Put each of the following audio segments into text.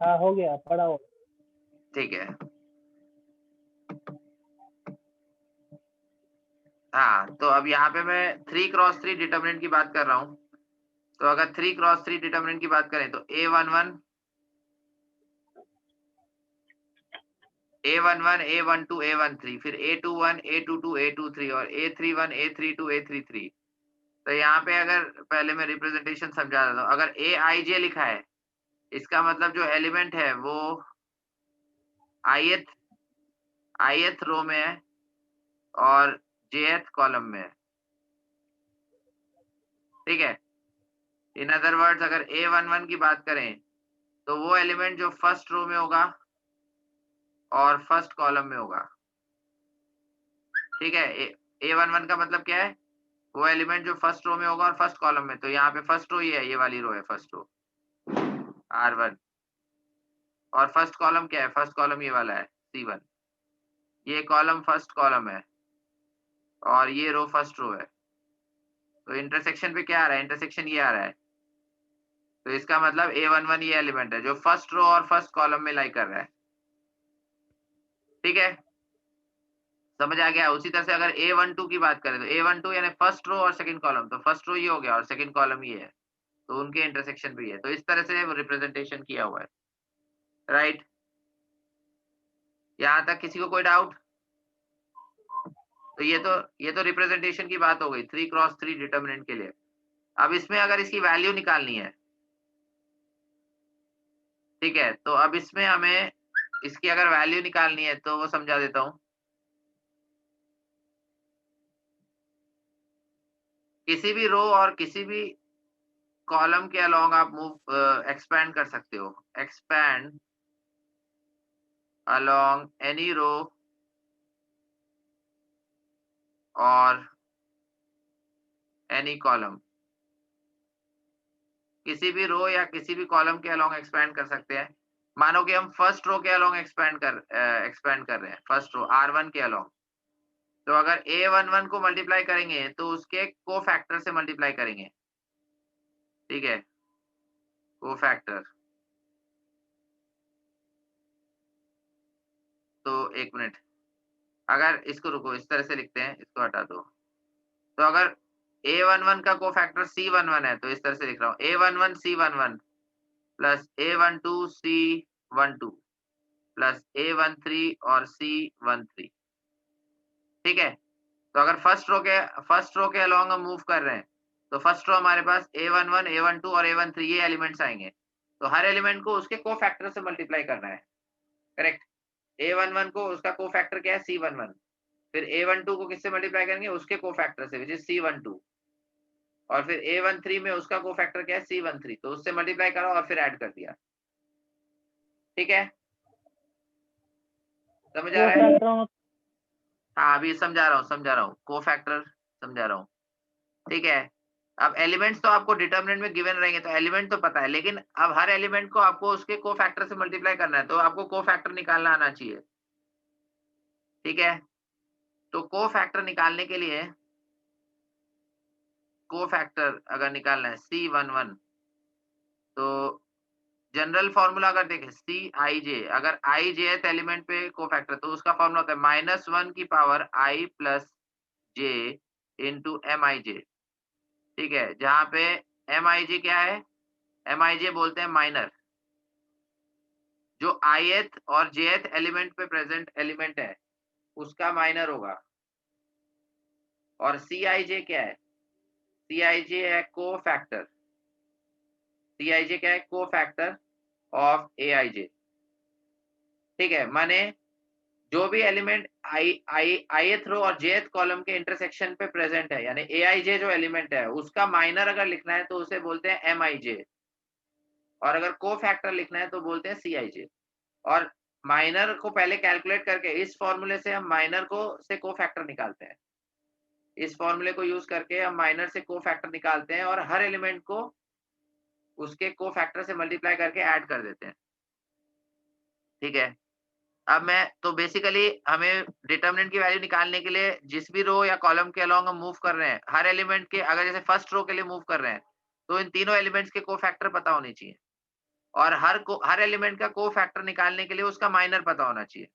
हाँ हो गया, पढ़ा हो। ठीक है। हाँ, तो अब यहाँ पे मैं 3x3 डिटर्मिनेंट की बात कर रहा हूँ। तो अगर 3x3 डिटर्मिनेंट की बात करें तो A11, A12, A13, फिर A21, A22, A23 और A31, A32, A33। तो यहाँ पे अगर पहले मैं रिप्रेजेंटेशन समझा देता हूँ। अगर Aij लिखा है, इसका मतलब जो एलिमेंट है वो ith ith रो में है और jth कॉलम में है। ठीक है? इन अदर वर्ड्स अगर A11 की बात करें, तो वो एलिमेंट जो फर्स्ट रो में होगा और फर्स्ट कॉलम में होगा। ठीक है? A11 का मतलब क्या है? वो एलिमेंट जो फर्स्ट रो में होगा और फर्स्ट कॉलम में। तो यहाँ पे फर्स्ट रो ये है, ये वाली रो है फर्स्ट रो, R1। और फर्स्ट कॉलम क्या है? फर्स्ट कॉलम ये वाला है, C1। ये कॉलम फर्स्ट कॉलम है और ये रो फर्स्ट रो है। तो इंटरसेक्शन पे क्या आ रहा है? इंटरसेक्शन ये आ रहा है। तो इसका मतलब A11 ये एलिमेंट है जो फर्स्ट रो और फर्स्ट कॉलम में लाई कर रहा है। ठीक है? समझ आ गया? उसी तरह से अगर A12 की बात करें तो A12 यानी फर्स्ट रो और सेकंड कॉलम। तो फर्स्ट रो ये हो गया और सेकंड कॉलम ये है। तो उनके इंटरसेक्शन पे ही है। तो इस तरह से रिप्रेजेंटेशन किया हुआ है। राइट? यहाँ तक किसी को कोई डाउट? तो ये तो रिप्रेजेंटेशन की बात हो गई 3x3 डिटर्मिनेंट के लिए। अब इसमें अगर इसकी वैल्यू निकालनी है, ठीक है? तो अब इसमें हमें इसकी अगर वैल्यू निकालनी है तो वो समझा देता हूँ। किसी भी रो और किसी भी कॉलम के अलोंग आप एक्सपैंड कर सकते हो। एक्सपैंड अलोंग एनी रो और एनी कॉलम। किसी भी रो या किसी भी कॉलम के अलोंग एक्सपैंड कर सकते हैं। मानो कि हम फर्स्ट रो के अलोंग एक्सपैंड कर रहे हैं, फर्स्ट रो R1 के अलोंग। तो अगर A11 को मल्टीप्लाई करेंगे तो उसके कोफैक्टर से मल्टीप्लाई करेंगे। ठीक है? कोफैक्टर। तो 1 मिनट, अगर इसको रुको इस तरह से लिखते हैं, इसको हटा दो। तो अगर A11 का कोफैक्टर C11 है तो इस तरह से लिख रहा हूँ A11 C11 plus A12 C12 plus A13 और C13। ठीक है? तो अगर फर्स्ट रो के अलोंग हम मूव कर रहे हैं, तो फर्स्ट रो हमारे पास A11, A12 और A13 ये एलिमेंट्स आएँगे। तो हर एलिमेंट को उसके कोफैक्टर से मल्टीप्लाई करना है। करेक्ट? A11 को उसका कोफैक्टर क्या है? C11। फिर A12 को किससे मल्टीप्लाई करेंगे? उसके कोफैक्टर से, व्हिच इज़ C12। और फिर A13 में उसका कोफैक्टर क्या है? C13। तो उससे मल्टीप्लाई करा और फिर ऐड कर दिया। ठीक है? समझ आ को रहा है? फैक्टर। हाँ, अभी समझा रहा हूँ। कोफैक्टर समझा रहा हूँ। ठीक है? अब एलिमेंट्स तो आपको डिटरमिनेंट में गिवन रहेंगे, तो एलिमेंट तो पता है, लेकिन अब हर एलिमेंट को आपको उसके कोफैक्टर से मल्टीप्लाई करना है, तो आपको कोफैक्टर निकालना आना चाहिए। ठीक है? तो कोफैक्टर निकालने के लिए कोफैक्टर अगर निकालना है C11, तो जनरल फ़ॉर्मूला अगर देखें Cij, अगर I jth एलिमेंट पे कोफैक्टर, तो उसका फ़ॉर्मूला होता है -1 की power I plus j into Mij। ठीक है? जहाँ पे Mij क्या है? Mij बोलते हैं माइनर। जो ith और jth एलिमेंट पे प्रेजेंट एलिमेंट है, उसका माइनर होगा। और Cij क्या है? Cij है कोफैक्टर। Cij क्या है? Cofactor of Aij। ठीक है? माने जो भी एलिमेंट ith रो और jth कॉलम के इंटरसेक्शन पे प्रेजेंट है, यानी Aij जो एलिमेंट है, उसका माइनर अगर लिखना है तो उसे बोलते हैं Mij। और अगर कोफैक्टर लिखना है तो बोलते हैं Cij। और माइनर को पहले कैलकुलेट करके इस फॉर्मूले से हम माइनर को से कोफैक्टर निकालते हैं। इस फॉर्मूले को यूज करके हम माइनर से कोफैक्टर निकालते हैं और हर एलिमेंट को उसके कोफैक्टर से मल्टीप्लाई करके ऐड कर देते हैं। ठीक है? अब मैं तो बेसिकली हमें डिटरमिनेंट की वैल्यू निकालने के लिए जिस भी रो या कॉलम के अलोंग हम मूव कर रहे हैं, हर एलिमेंट के, अगर जैसे फर्स्ट रो के लिए मूव कर रहे हैं, तो इन तीनों एलिमेंट्स के कोफैक्टर पता होने चाहिए। और हर एलिमेंट का को फैक्टर निकालने के लिए उसका माइनर पता होना चाहिए।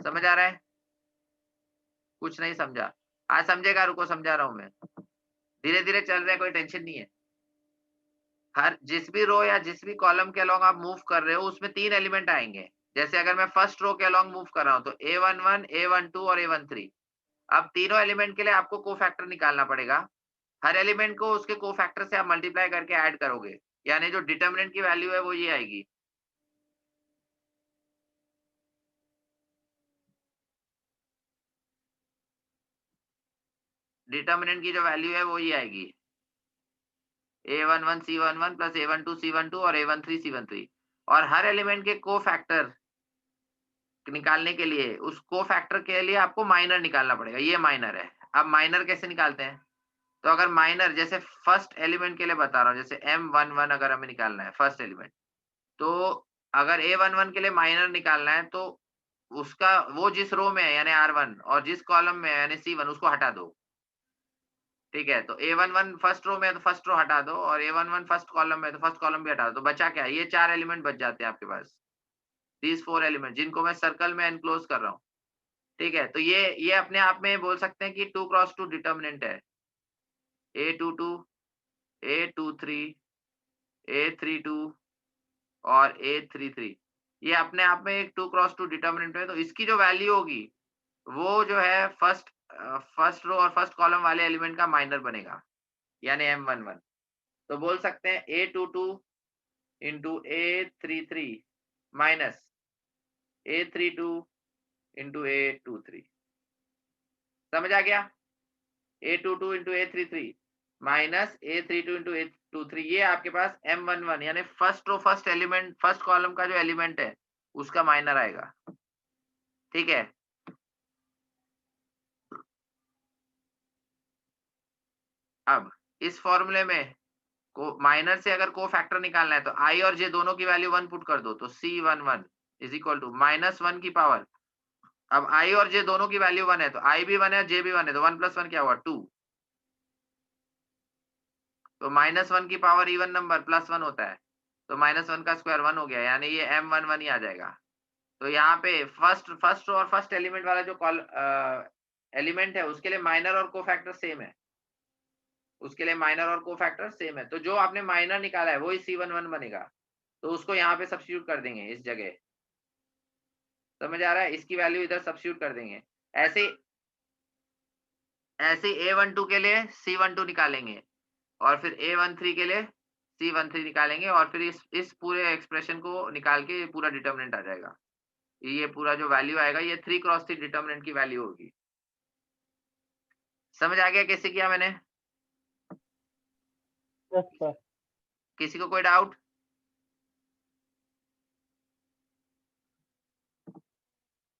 समझ आ रहा है? कुछ नहीं समझा? आज समझेगा, रुको समझा रहा हूँ मैं। धीरे-धीरे चल रहा है, कोई टेंशन नहीं है। हर जिस भी रो या जिस भी कॉलम के अलोंग आप मूव कर रहे हो, उसमें 3 एलिमेंट आएँगे। जैसे अगर मैं फर्स्ट रो के अलोंग मूव कर रहा हूँ, तो A11, A12 और A13। अब तीनों एलिमेंट के लिए आपको कोफैक्टर निकालना पड़ेगा। हर एलिमेंट को उसके कोफैक्टर से आप मल्टीप्लाई करके ऐड करोगे। यानी जो डिटरमिनेंट की वैल्यू है वो ये आएगी। डिटरमिनेंट की जो वैल्यू है वो ये आएगी। A11 C11 plus A12 C12 और A13 C13। और हर एलिमेंट के कोफैक्टर निकालने के लिए उस कोफैक्टर के लिए आपको माइनर निकालना पड़ेगा। ये माइनर है। अब माइनर कैसे निकालते हैं? तो अगर माइनर जैसे फर्स्ट एलिमेंट के लिए बता रहा हूँ, जैसे M11 अगर हमें निकालना है फर्स्ट एलिमेंट, तो अगर A11 के लिए माइनर निकालना है तो उसका वो जिस रो में है यानी R1 और जिस कॉलम में है यानी C1 उसको हटा दो। ठीक है? तो A11 फर्स्ट रो में है तो फर्स्ट रो हटा दो और A11 फर्स्ट कॉलम में है तो फर्स्ट कॉलम भी हटा दो। तो बचा क्या? ये 4 एलिमेंट बच जाते हैं आपके पास। दीज़ 4 एलिमेंट जिनको मैं सर्कल में एनक्लोज़ कर रहा हूँ। ठीक है? तो ये अपने आप में बोल सकते हैं कि 2 क्रॉस 2 डिटर्मिनेंट है। A22, A23, A32 और A33। ये अपने आप में एक 2 क्रॉस 2 डिटर्मिनेंट है, तो इसकी जो वैल्यू होगी, वो जो है फर्स्ट रो और फर्स्ट कॉलम वाले एलिमेंट का माइनर बनेगा, यानी M11। तो बोल सकते हैं A22 into A33 minus A32 into A23। समझ आ गया? A22 into A33 minus A32 into A23। ये आपके पास M11 यानी first row first element first column का जो एलिमेंट है, उसका माइनर आएगा। ठीक है? अब इस फॉर्मूले में को माइनर से अगर कोफैक्टर निकालना है तो I और J दोनों की वैल्यू 1 पुट कर दो, तो C11 इज इक्वल टू -1 की पावर। अब I और J दोनों की वैल्यू 1 है, तो I भी 1 है, J भी 1 है, तो 1 + 1 क्या हुआ? 2। तो -1 की पावर इवन नंबर +1 होता है, तो -1 का स्क्वायर 1 हो गया, यानी ये M11 ही आ जाएगा। तो यहाँ पे फर्स्ट रो और फर्स्ट एलिमेंट वाला जो एलिमेंट है उसके लिए माइनर और कोफैक्टर सेम है। उसके लिए माइनर और कोफैक्टर सेम है। तो जो आपने माइनर निकाला है वही C11 बनेगा। तो उसको यहाँ पे सब्स्टिट्यूट कर देंगे इस जगह। समझ आ रहा है? इसकी वैल्यू इधर सब्स्टिट्यूट कर देंगे। ऐसे ऐसे A12 के लिए C12 निकालेंगे और फिर A13 के लिए C13 निकालेंगे और फिर इस पूरे एक्सप्रेशन को निकाल के ये पूरा डिटरमिनेंट आ जाएगा। ये पूरा जो वैल्यू आएगा ये 3 क्रॉस 3 डिटरमिनेंट की वैल्यू होगी। समझ आ गया कैसे किया मैंने? Yes sir. किसी को कोई डाउट?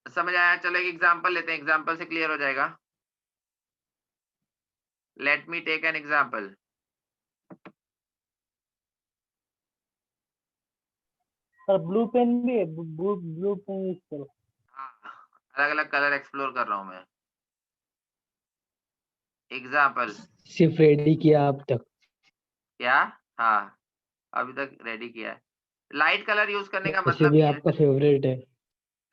समझ आया? चलो एक एग्जांपल लेते हैं, एग्जांपल से क्लियर हो जाएगा। Let me take an example. Sir blue pen भी है, ब्लू पेन यूज करो। हाँ, अलग-अलग कलर एक्सप्लोर कर रहा हूँ मैं। एग्जांपल सिर्फ रेडी किया अब तक। क्या? हाँ, अभी तक रेडी किया है। लाइट कलर यूज करने का वैसे मतलब भी नहीं है। आपका फेवरेट है।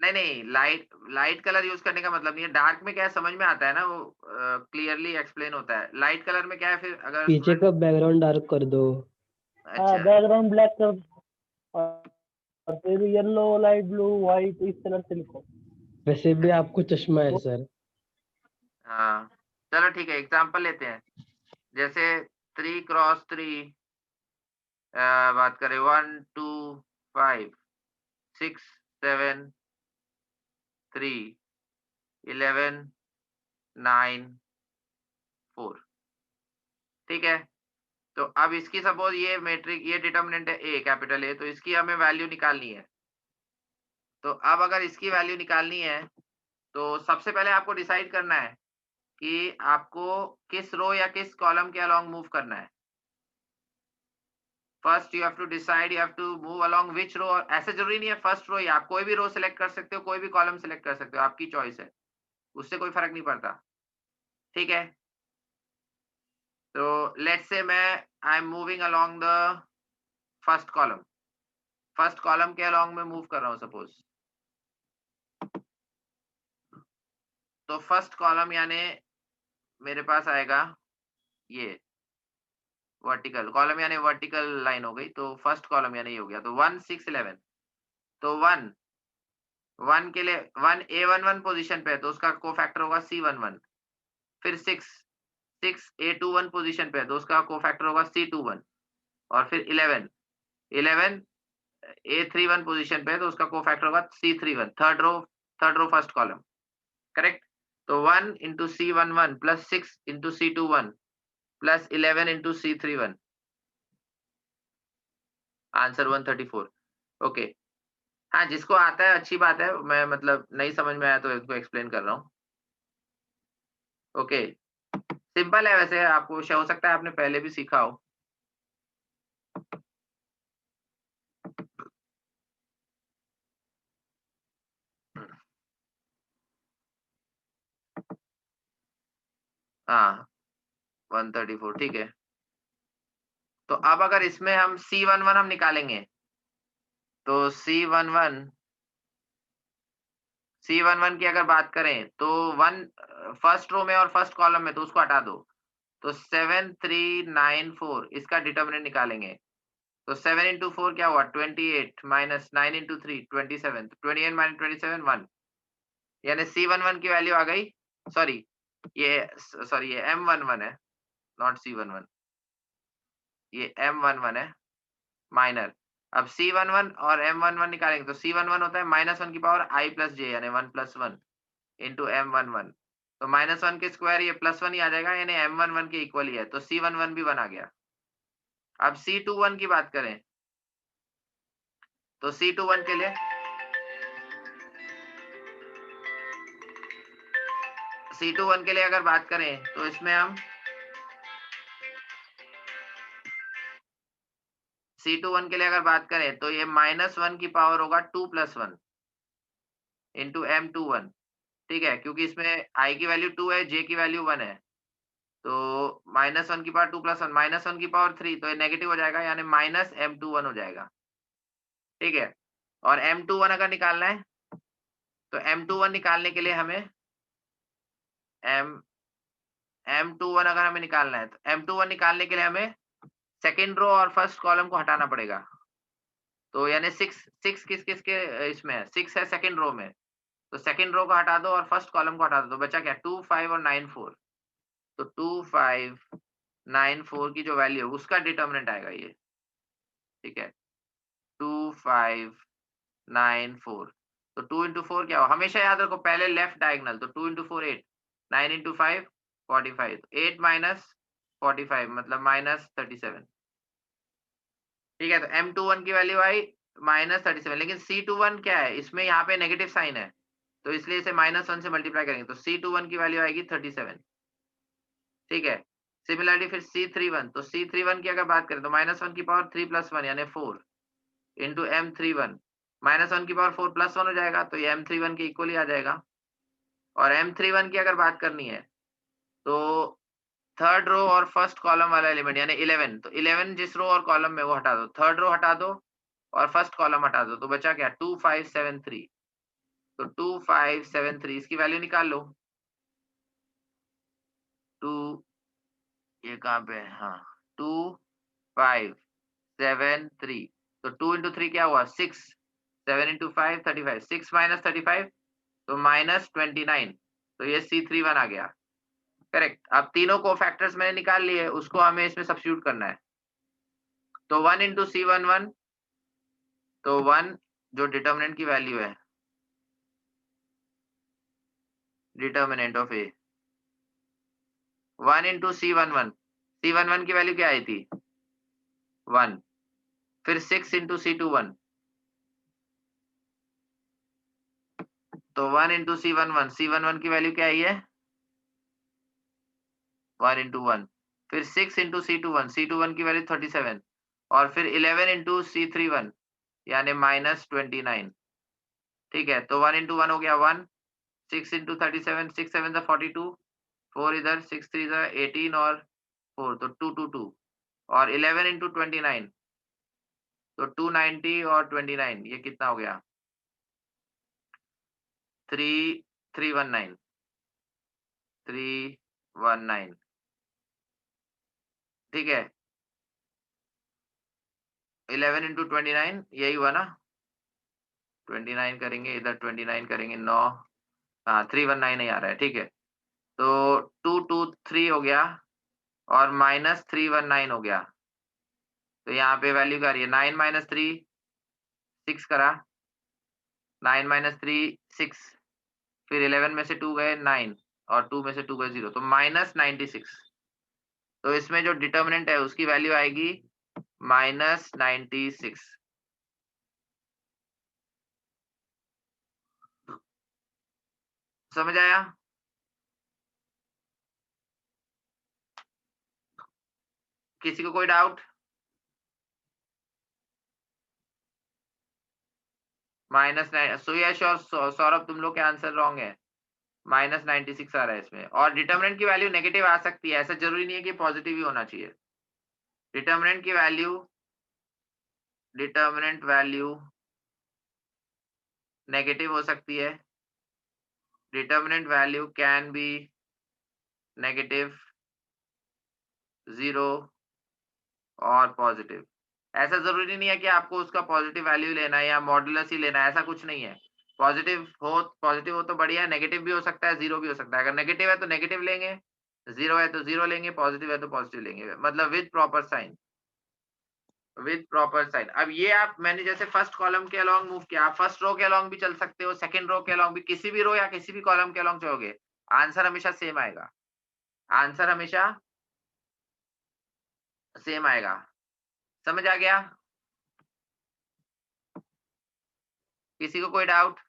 नहीं, लाइट कलर यूज़ करने का मतलब नहीं है। डार्क में क्या है समझ में आता है ना, वो क्लियरली एक्सप्लेन होता है। लाइट कलर में क्या है फिर अगर पीछे स्टूडेंट का बैकग्राउंड डार्क कर दो। हाँ, अच्छा, बैकग्राउंड ब्लैक कर और फिर येलो, लाइट ब्लू, व्हाइट इस कलर से लिखो। वैसे भी आपको चश्मा है सर। हाँ, चलो ठीक है एग्ज़ाम्पल लेते हैं। जैसे 3 क्रॉस 3 बात करें 1, 2, 5, 6, 7, 3, 11, 9, 4 ठीक है? तो अब इसकी सपोज़ ये डिटरमिनेंट है A कैपिटल A, तो इसकी हमें वैल्यू निकालनी है। तो अब अगर इसकी वैल्यू निकालनी है, तो सबसे पहले आपको डिसाइड करना है कि आपको किस रो या किस कॉलम के अलोंग मूव करना है। First you have to decide you have to move along which row. ऐसे ज़रूरी नहीं है फर्स्ट रो ही, आप कोई भी रो सेलेक्ट कर सकते हो, कोई भी कॉलम सेलेक्ट कर सकते हो, आपकी चॉइस है। उससे कोई फ़र्क नहीं पड़ता, ठीक है? तो लेट्स से मैं I am moving along the first column के अलोंग में मूव कर रहा हूँ सपोज, तो फर्स्ट कॉलम यानी मेरे पास आएगा ये वर्टिकल कॉलम यानी वर्टिकल लाइन हो गई, तो फर्स्ट कॉलम यानी ये हो गया, तो 1 6 11। तो 1 के लिए 1 A11 पोजीशन पे है तो उसका कोफैक्टर होगा C11। फिर 6 A21 पोजीशन पे है तो उसका कोफैक्टर होगा C21। और फिर 11 A31 पोजीशन पे है तो उसका कोफैक्टर होगा C31। Third row first column, correct. तो 1 into C11 plus 6 into C21 plus 11 into C31, answer 134। Okay, हाँ जिसको आता है अच्छी बात है, मैं मतलब नहीं समझ में आया तो इसको एक्सप्लेन कर रहा हूँ। ओके, सिंपल है वैसे, आपको हो सकता है आपने पहले भी सीखा हो। हाँ 134, ठीक है। तो अब अगर इसमें हम C11 हम निकालेंगे तो C11 की अगर बात करें तो 1 फर्स्ट रो में और फर्स्ट कॉलम में, तो उसको हटा दो। तो 7 3 9 4 इसका डिटरमिनेंट निकालेंगे। तो 7 into 4 क्या हुआ 28 माइनस 9 into 3 27, 28 माइनस 27 1, यानी C11 की वैल्यू आ गई। सॉरी ये M11 है, नॉट C11, ये M11 है माइनर। अब C11 और M11 निकालेंगे तो C11 होता है -1 की पावर I प्लस j यानी 1 + 1 इंटू M11। तो -1 के स्क्वायर ये +1 ही आ जाएगा, यानी M11 के इक्वल ही है, तो C11 भी 1 आ गया। अब C21 की बात करें तो C21 के लिए अगर बात करें तो इसमें हम C21 के लिए अगर बात करें तो ये -1 की पावर होगा 2 + 1 इंटू M21, ठीक है, क्योंकि इसमें I की वैल्यू 2 है, J की वैल्यू 1 है। तो -1 की पावर 2 + 1 -1 की पावर 3, तो ये नेगेटिव हो जाएगा, यानी -M21 हो जाएगा, ठीक है। और M21 अगर निकालना है तो M21 निकालने के लिए हमें M21 अगर हमें निकालना है तो M21 निकालने के लिए हमें सेकंड रो और फर्स्ट कॉलम को हटाना पड़ेगा। तो यानी 6 किस के इसमें है, 6 है सेकंड रो में, तो सेकंड रो को हटा दो और फर्स्ट कॉलम को हटा दो, तो बचा क्या 2 5 और 9 4। तो 2 5 9 4 की जो वैल्यू है उसका डिटरमिनेंट आएगा ये, ठीक है, 2 5 9 4। तो 2 into 4 क्या हो, हमेशा याद रखो पहले लेफ्ट डायगोनल, तो 2 into 4 8, 9 into 5 45, 8 माइनस 45 मतलब -37, ठीक है। तो M21 की वैल्यू आई -37, लेकिन C21 क्या है, इसमें यहाँ पे नेगेटिव साइन है, तो इसलिए इसे -1 से मल्टीप्लाई करेंगे, तो C21 की वैल्यू आएगी 37, ठीक है। सिमिलरली फिर C31, तो C31 की अगर बात करें तो -1 की पावर 3 + 1 यानी 4 इंटू M31, -1 की पावर 4 + 1 हो जाएगा, तो ये M31 के इक्वल ही आ जाएगा। और M31 की अगर बात करनी है तो थर्ड रो और फर्स्ट कॉलम वाला एलिमेंट यानी 11, तो 11 जिस रो और कॉलम में वो हटा दो, थर्ड रो हटा दो और फर्स्ट कॉलम हटा दो, तो बचा क्या 2 5 7 3। तो 2 5 7 3 इसकी वैल्यू निकाल लो। 2 ये कहाँ पे है, हाँ 2 5 7 3, तो 2 into 3 क्या हुआ 6, 7 into 5 35, 6 माइनस 35 तो -29, तो ये C31 आ गया, करेक्ट। अब तीनों को फैक्टर्स मैंने निकाल लिए, उसको हमें इसमें सब्स्टिट्यूट करना है। तो 1 into C11, तो 1 जो डिटर्मिनेंट की वैल्यू है, determinant of A 1 into C11 की वैल्यू क्या आई थी 1, फिर 6 into C21, तो 1 into C11 की वैल्यू क्या आई है 1 into 1, फिर 6 into C21 की वैल्यू 37, और फिर 11 into C31 यानी -29, ठीक है। तो 1 into 1 हो गया 1, 6 into 37, 6 7 42, 4 इधर 6 3 18 और 4, तो 2 2 2, और 11 into 29 तो 290 और 29 ये कितना हो गया? 319 319 ठीक है। 11 into 29 यही हुआ ना? 29 करेंगे इधर, 29 करेंगे 9, हाँ 319 नहीं आ रहा है, ठीक है। तो 223 हो गया और माइनस 319 हो गया। तो यहाँ पे वैल्यू क्या आ रही है? 9 माइनस 3 6 करा, 9 माइनस 3 6, फिर 11 में से 2 गए 9 और 2 में से 2 गए 0, तो माइनस 96। तो इसमें जो डिटर्मिनेंट है उसकी वैल्यू आएगी माइनस 96। समझ आया? किसी को कोई डाउट? माइनस सुयश और सौरभ तुम लोग के आंसर रॉन्ग है। माइनस 96 आ रहा है इसमें, और डिटर्मिनेंट की वैल्यू नेगेटिव आ सकती है, ऐसा जरूरी नहीं है कि पॉजिटिव ही होना चाहिए। डिटर्मिनेंट की वैल्यू नेगेटिव हो सकती है। Determinant value can be negative, 0 और पॉजिटिव। ऐसा जरूरी नहीं है कि आपको उसका पॉजिटिव वैल्यू लेना है या मॉडुलस ही लेना है, ऐसा कुछ नहीं है। पॉजिटिव हो तो बढ़िया है, नेगेटिव भी हो सकता है, 0 भी हो सकता है। अगर नेगेटिव है तो नेगेटिव लेंगे, 0 है तो 0 लेंगे, पॉजिटिव है तो पॉजिटिव लेंगे, मतलब विद प्रॉपर साइन। अब ये आप, मैंने जैसे फर्स्ट कॉलम के अलोंग मूव किया, आप फर्स्ट रो के अलोंग भी चल सकते हो, सेकंड रो के अलोंग भी, किसी भी रो या किसी भी कॉलम के अलोंग चलोगे, आंसर हमेशा सेम आएगा। आंसर हमेशा सेम आएगा। समझ आ गया? किसी को कोई डाउट?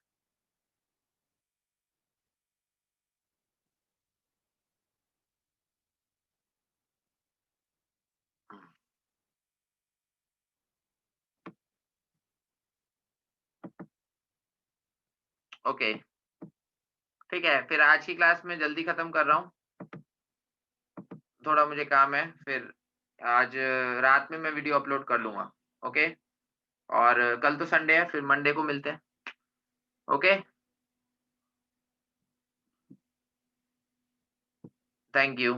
ओके ठीक है, फिर आज की क्लास में जल्दी खत्म कर रहा हूँ, थोड़ा मुझे काम है, फिर आज रात में मैं वीडियो अपलोड कर लूंगा। ओके, और कल तो संडे है, फिर मंडे को मिलते हैं। Okay, thank you.